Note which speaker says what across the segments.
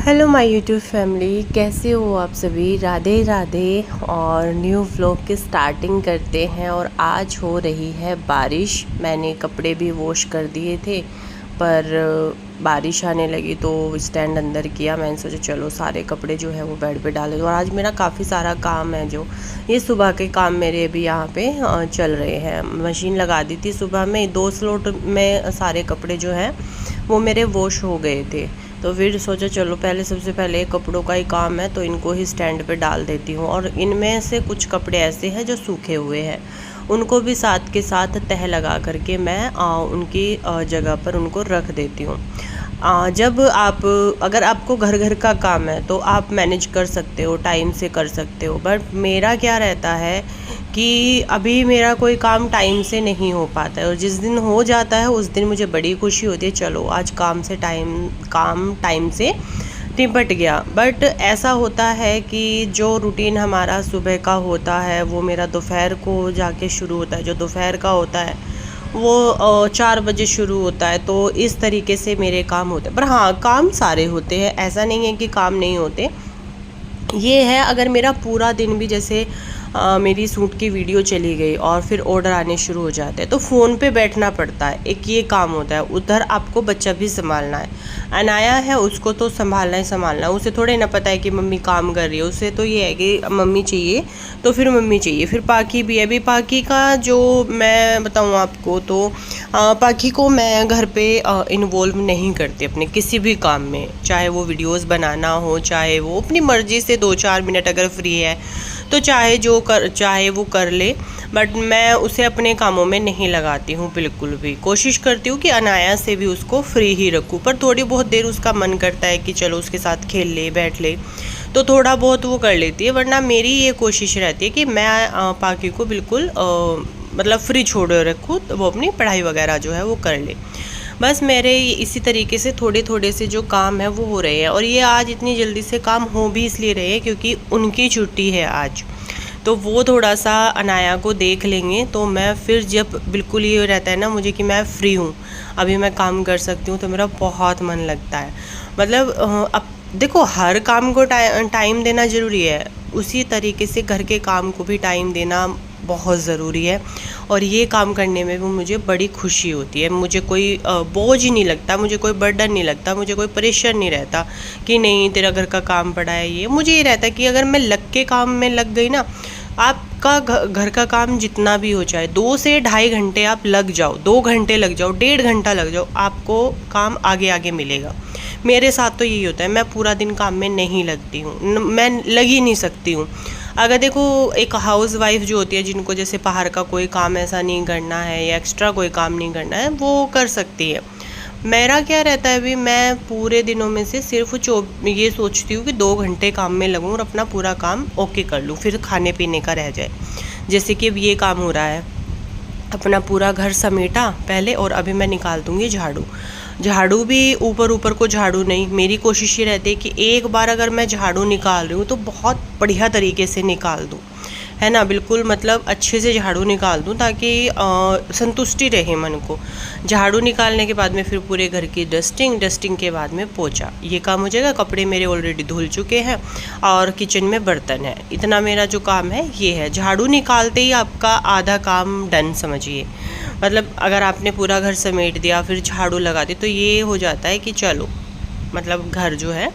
Speaker 1: Hello my YouTube family, कैसे हो आप सभी। राधे राधे। और न्यू व्लॉग की स्टार्टिंग करते हैं। और आज हो रही है बारिश। मैंने कपड़े भी वॉश कर दिए थे पर बारिश आने लगी तो स्टैंड अंदर किया। मैंने सोचा चलो सारे कपड़े जो है वो बेड पे डाले। और आज मेरा काफ़ी सारा काम है, जो ये सुबह के काम मेरे अभी यहाँ पे चल रहे हैं। मशीन लगा दी थी सुबह में, 2 स्लॉट में सारे कपड़े जो हैं वो मेरे वॉश हो गए थे। तो फिर सोचा चलो पहले सबसे पहले कपड़ों का ही काम है तो इनको ही स्टैंड पे डाल देती हूँ। और इनमें से कुछ कपड़े ऐसे हैं जो सूखे हुए हैं, उनको भी साथ के साथ तह लगा करके मैं उनकी जगह पर उनको रख देती हूँ। जब आप अगर आपको घर घर का काम है तो आप मैनेज कर सकते हो, टाइम से कर सकते हो। बट मेरा क्या रहता है कि अभी मेरा कोई काम टाइम से नहीं हो पाता है, और जिस दिन हो जाता है उस दिन मुझे बड़ी खुशी होती है, चलो आज काम टाइम से निपट गया। बट ऐसा होता है कि जो रूटीन हमारा सुबह का होता है वो मेरा दोपहर को जाके शुरू होता है। जो दोपहर का होता है वो 4 बजे शुरू होता है। तो इस तरीके से मेरे काम होते हैं। पर हाँ, काम सारे होते हैं, ऐसा नहीं है कि काम नहीं होते। ये है, अगर मेरा पूरा दिन भी जैसे मेरी सूट की वीडियो चली गई और फिर ऑर्डर आने शुरू हो जाते हैं तो फ़ोन पे बैठना पड़ता है, एक ये काम होता है। उधर आपको बच्चा भी संभालना है, अनाया है उसको तो संभालना ही संभालना है। उसे थोड़े ना पता है कि मम्मी काम कर रही है, उसे तो ये है कि मम्मी चाहिए तो फिर मम्मी चाहिए। फिर पाकी भी है। अभी पाकी का जो मैं बताऊँ आपको तो पाकी को मैं घर पे इन्वॉल्व नहीं करती अपने किसी भी काम में, चाहे वो वीडियोस बनाना हो, चाहे वो अपनी मर्ज़ी से 2-4 मिनट अगर फ्री है तो चाहे वो कर ले। बट मैं उसे अपने कामों में नहीं लगाती हूँ बिल्कुल भी। कोशिश करती हूँ कि अनाया से भी उसको फ्री ही रखूँ, पर थोड़ी बहुत देर उसका मन करता है कि चलो उसके साथ खेल ले, बैठ ले, तो थोड़ा बहुत वो कर लेती है। वरना मेरी ये कोशिश रहती है कि मैं पाकी को बिल्कुल मतलब फ्री छोड़े रखूँ, तो वो अपनी पढ़ाई वगैरह जो है वो कर ले। बस मेरे इसी तरीके से थोड़े थोड़े से जो काम है वो हो रहे हैं। और ये आज इतनी जल्दी से काम हो भी इसलिए रहे हैं क्योंकि उनकी छुट्टी है आज, तो वो थोड़ा सा अनाया को देख लेंगे। तो मैं फिर जब बिल्कुल ये रहता है ना मुझे कि मैं फ्री हूँ, अभी मैं काम कर सकती हूँ, तो मेरा बहुत मन लगता है। मतलब अब देखो, हर काम को टाइम देना ज़रूरी है, उसी तरीके से घर के काम को भी टाइम देना बहुत ज़रूरी है। और ये काम करने में भी मुझे बड़ी खुशी होती है। मुझे कोई बोझ ही नहीं लगता, मुझे कोई बर्डन नहीं लगता, मुझे कोई प्रेशर नहीं रहता कि नहीं तेरा घर का काम पड़ा है। ये मुझे ये रहता है कि अगर मैं लग के काम में लग गई ना, आपका घर का काम जितना भी हो, चाहे 2 से 2.5 घंटे आप लग जाओ, 2 घंटे लग जाओ, 1.5 घंटा लग जाओ, आपको काम आगे आगे मिलेगा। मेरे साथ तो यही होता है, मैं पूरा दिन काम में नहीं लगती हूँ, मैं लग ही नहीं सकती हूँ। अगर देखो, एक हाउस वाइफ जो होती है, जिनको जैसे बाहर का कोई काम ऐसा नहीं करना है या एक्स्ट्रा कोई काम नहीं करना है, वो कर सकती है। मेरा क्या रहता है, अभी मैं पूरे दिनों में से सिर्फ ये सोचती हूँ कि 2 घंटे काम में लगूँ और अपना पूरा काम ओके कर लूँ, फिर खाने पीने का रह जाए। जैसे कि अब ये काम हो रहा है, अपना पूरा घर समेटा पहले, और अभी मैं निकाल दूँगी झाड़ू। झाड़ू भी ऊपर ऊपर को झाड़ू नहीं, मेरी कोशिश ये रहती है कि एक बार अगर मैं झाड़ू निकाल रही हूँ तो बहुत बढ़िया तरीके से निकाल दूँ, है ना, बिल्कुल मतलब अच्छे से झाड़ू निकाल दूँ ताकि संतुष्टि रहे मन को। झाड़ू निकालने के बाद में फिर पूरे घर की डस्टिंग के बाद में पोछा, ये काम हो जाएगा। कपड़े मेरे ऑलरेडी धुल चुके हैं और किचन में बर्तन है, इतना मेरा जो काम है ये है। झाड़ू निकालते ही आपका आधा काम डन समझिए। मतलब अगर आपने पूरा घर समेट दिया फिर झाड़ू लगा दी तो ये हो जाता है कि चलो मतलब घर जो है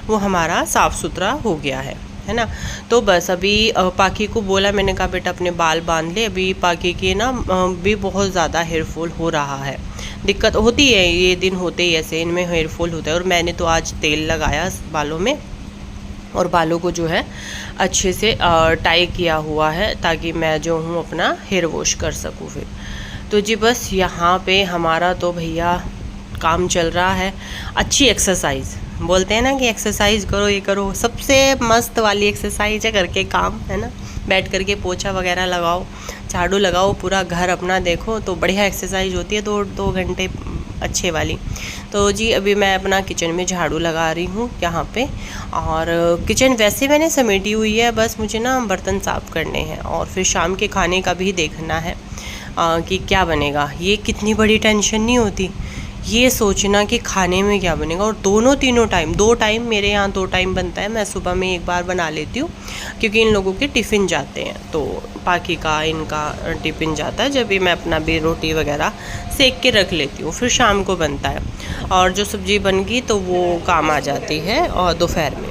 Speaker 1: वो हमारा साफ़ सुथरा हो गया है ना। तो बस अभी पाकी को बोला, मैंने कहा बेटा अपने बाल बांध ले। अभी पाकी के ना भी बहुत ज़्यादा हेयर फॉल हो रहा है, दिक्कत होती है, ये दिन होते ही ऐसे इनमें हेयर फॉल होता है। और मैंने तो आज तेल लगाया बालों में और बालों को जो है अच्छे से टाई किया हुआ है ताकि मैं जो हूँ अपना हेयर वॉश कर सकूँ फिर। तो जी बस यहाँ पे हमारा तो भैया काम चल रहा है। अच्छी एक्सरसाइज बोलते हैं ना कि एक्सरसाइज करो, ये करो, सबसे मस्त वाली एक्सरसाइज है करके काम, है ना। बैठ करके पोछा वगैरह लगाओ, झाड़ू लगाओ, पूरा घर अपना देखो, तो बढ़िया एक्सरसाइज होती है 2 घंटे अच्छे वाली। तो जी अभी मैं अपना किचन में झाड़ू लगा रही हूँ यहाँ पे। और किचन वैसे मैंने समेटी हुई है, बस मुझे ना बर्तन साफ़ करने हैं और फिर शाम के खाने का भी देखना है कि क्या बनेगा। ये कितनी बड़ी टेंशन नहीं होती, ये सोचना कि खाने में क्या बनेगा। और दोनों तीनों टाइम, 2 टाइम मेरे यहाँ 2 टाइम बनता है। मैं सुबह में एक बार बना लेती हूँ क्योंकि इन लोगों के टिफ़िन जाते हैं, तो पाकि का इनका टिफ़िन जाता है, जब भी मैं अपना भी रोटी वगैरह सेक के रख लेती हूँ, फिर शाम को बनता है। और जो सब्ज़ी बन गई तो वो काम आ जाती है और दोपहर में।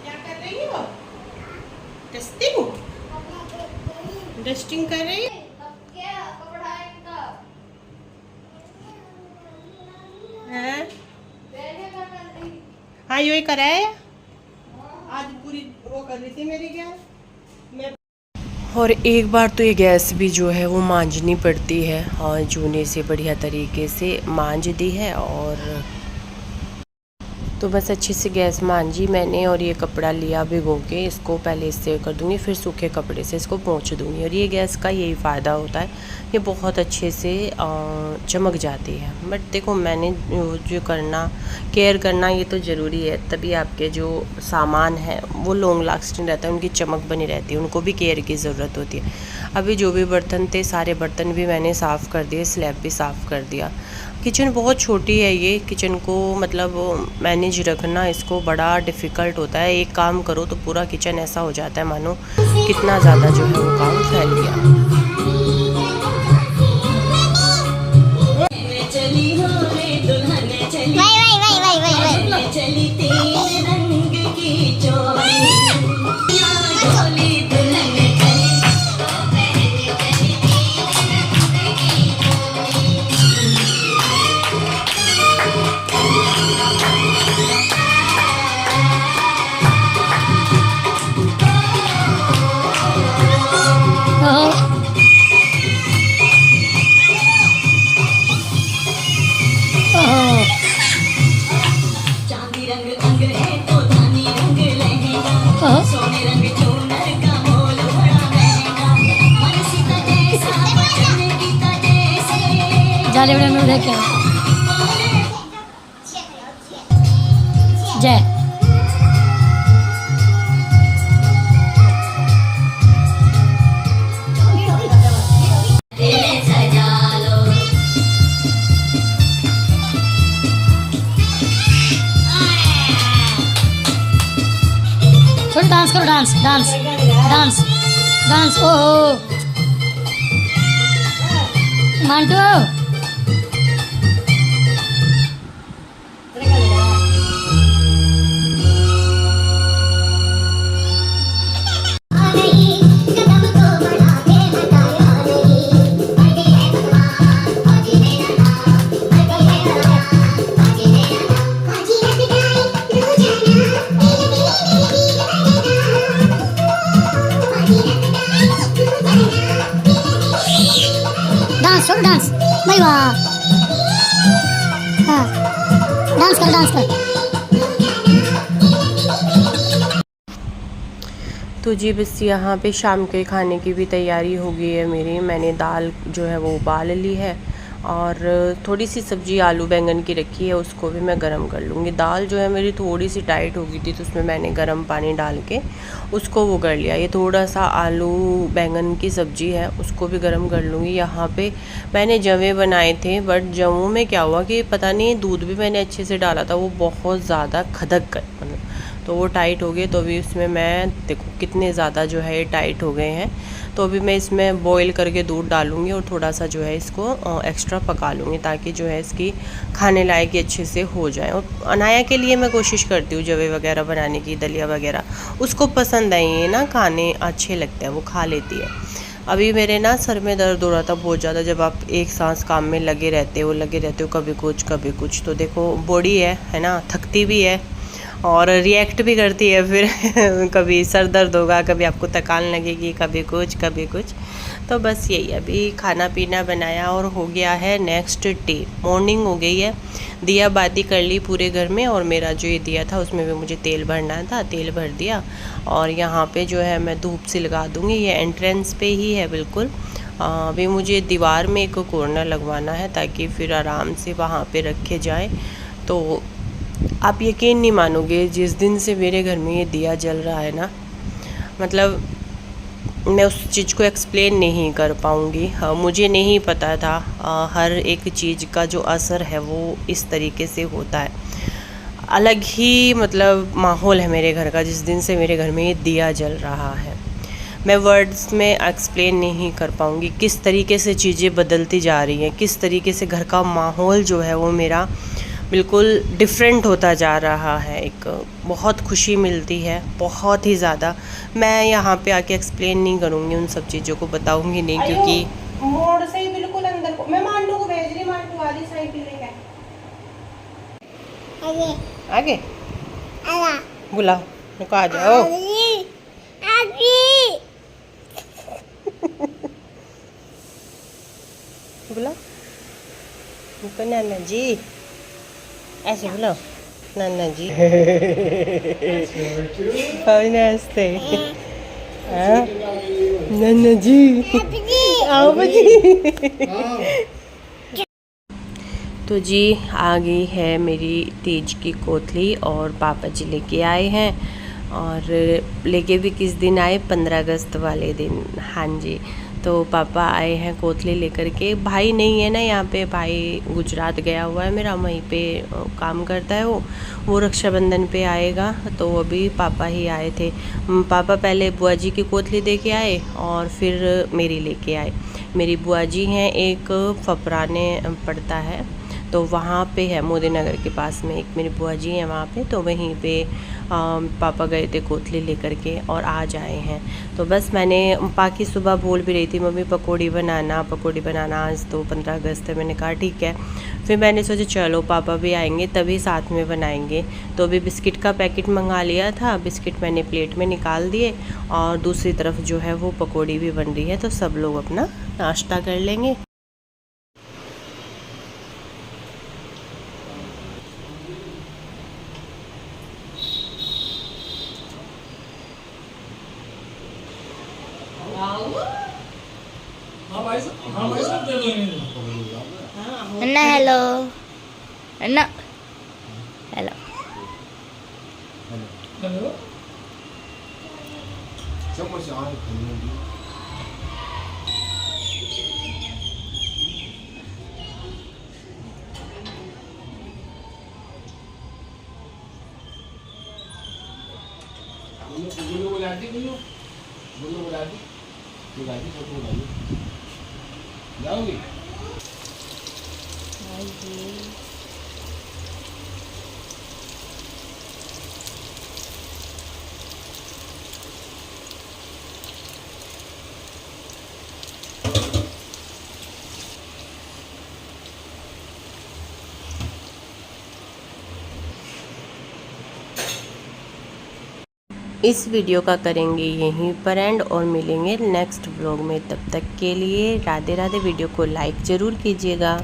Speaker 1: क्या कर रही हो? डस्टिंग कर रही है। हाँ यही करा है, आज पूरी वो कर रही थी मेरी गैस। और एक बार तो ये गैस भी जो है वो मांजनी पड़ती है, और जूने से बढ़िया तरीके से मांज दी है। और तो बस अच्छे से गैस मांजी मैंने, और ये कपड़ा लिया भिगो के, इसको पहले इससे कर दूँगी, फिर सूखे कपड़े से इसको पोंछ दूँगी। और ये गैस का यही फ़ायदा होता है, ये बहुत अच्छे से चमक जाती है। बट देखो मैंने जो करना, केयर करना ये तो ज़रूरी है, तभी आपके जो सामान है वो लॉन्ग लास्टिंग रहता है, उनकी चमक बनी रहती है, उनको भी केयर की ज़रूरत होती है। अभी जो भी बर्तन थे सारे बर्तन भी मैंने साफ़ कर दिए, स्लैब भी साफ़ कर दिया। किचन बहुत छोटी है, ये किचन को मतलब मैनेज रखना इसको बड़ा डिफ़िकल्ट होता है। एक काम करो तो पूरा किचन ऐसा हो जाता है मानो कितना ज़्यादा जो है वो काम फैल गया।
Speaker 2: जाले बड़े में देखे जय थोड़ा डांस करो, डांस डांस डांस डांस। ओहो मांटू डांस करो, डांस भाई वाह। हाँ डांस कर, डांस कर।
Speaker 1: तो जी बस यहाँ पे शाम के खाने की भी तैयारी हो गई है मेरी। मैंने दाल जो है वो उबाल ली है, और थोड़ी सी सब्ज़ी आलू बैंगन की रखी है, उसको भी मैं गरम कर लूँगी। दाल जो है मेरी थोड़ी सी टाइट हो गई थी, तो उसमें मैंने गरम पानी डाल के उसको वो कर लिया। ये थोड़ा सा आलू बैंगन की सब्ज़ी है, उसको भी गरम कर लूँगी। यहाँ पे मैंने जवे बनाए थे, बट जवों में क्या हुआ कि पता नहीं, दूध भी मैंने अच्छे से डाला था, वो बहुत ज़्यादा खदक गए, मतलब तो वो टाइट हो गए। तो अभी उसमें मैं देखो कितने ज़्यादा जो है ये टाइट हो गए हैं। तो अभी मैं इसमें बॉईल करके दूध डालूँगी, और थोड़ा सा जो है इसको एक्स्ट्रा पका लूँगी, ताकि जो है इसकी खाने लायक ही अच्छे से हो जाए। और अनाया के लिए मैं कोशिश करती हूँ जवे वगैरह बनाने की, दलिया वगैरह उसको पसंद है, ये ना खाने अच्छे लगते हैं, वो खा लेती है। अभी मेरे ना सर में दर्द हो रहा था बहुत ज़्यादा, जब आप एक सांस काम में लगे रहते हो कभी कुछ, तो देखो बॉडी है ना, थकती भी है और रिएक्ट भी करती है फिर कभी सर दर्द होगा, कभी आपको थकान लगेगी, कभी कुछ। तो बस यही, अभी खाना पीना बनाया और हो गया है नेक्स्ट डे। मॉर्निंग हो गई है, दिया बाती कर ली पूरे घर में, और मेरा जो ये दिया था उसमें भी मुझे तेल भरना था, तेल भर दिया। और यहाँ पे जो है मैं धूप से लगा दूँगी, ये एंट्रेंस पे ही है बिल्कुल। अभी मुझे दीवार में एक कॉर्नर लगवाना है, ताकि फिर आराम से वहाँ पे रखे जाए। तो आप यकीन नहीं मानोगे, जिस दिन से मेरे घर में ये दिया जल रहा है ना, मतलब मैं उस चीज़ को एक्सप्लेन नहीं कर पाऊँगी। मुझे नहीं पता था हर एक चीज़ का जो असर है वो इस तरीके से होता है। अलग ही मतलब माहौल है मेरे घर का जिस दिन से मेरे घर में ये दिया जल रहा है। मैं वर्ड्स में एक्सप्लेन नहीं कर पाऊँगी किस तरीके से चीज़ें बदलती जा रही हैं, किस तरीके से घर का माहौल जो है वो मेरा बिल्कुल डिफरेंट होता जा रहा है। एक बहुत खुशी मिलती है, बहुत ही ज़्यादा। मैं यहाँ पे आके एक्सप्लेन नहीं करूँगी, उन सब चीज़ों को बताऊँगी नहीं, क्योंकि
Speaker 3: मोड़ से ही बिल्कुल अंदर को। मैं मांडू को भेज रही, मांडू वाली साइकिल लेके
Speaker 1: आगे बुलाओ, नुका आ जाओ। बुलाओ नुका, नाना जी ऐसे बुलाओ, नाना जी। नमस्ते। हाँ? नाना जी आओ बजी। तो जी आ गई है मेरी तीज की कोतली और पापा जी लेके आए हैं। और लेके भी किस दिन आए, 15 अगस्त वाले दिन। हाँ जी, तो पापा आए हैं कोतली लेकर के। भाई नहीं है ना यहाँ पे, भाई गुजरात गया हुआ है मेरा, वहीं पे काम करता है वो रक्षाबंधन पे आएगा। तो अभी पापा ही आए थे। पापा पहले बुआ जी की कोतली दे के आए और फिर मेरी लेके आए। मेरी बुआ जी हैं एक फपराने पड़ता है, तो वहाँ पे है मोदी नगर के पास में एक मेरी बुआ जी हैं वहाँ पे। तो वहीं पे पापा गए थे कोतली लेकर के और आज आए हैं। तो बस मैंने पाकि सुबह बोल भी रही थी मम्मी पकौड़ी बनाना आज तो 15 अगस्त है। मैंने कहा ठीक है। फिर मैंने सोचा चलो पापा भी आएंगे तभी साथ में बनाएंगे। तो अभी बिस्किट का पैकेट मंगा लिया था, बिस्किट मैंने प्लेट में निकाल दिए और दूसरी तरफ जो है वो पकौड़ी भी बन रही है, तो सब लोग अपना नाश्ता कर लेंगे।
Speaker 2: अन्ना हेलो, अन्ना हेलो।
Speaker 4: जाओगी?
Speaker 1: इस वीडियो का करेंगे यहीं पर एंड और मिलेंगे नेक्स्ट व्लॉग में। तब तक के लिए राधे राधे। वीडियो को लाइक ज़रूर कीजिएगा।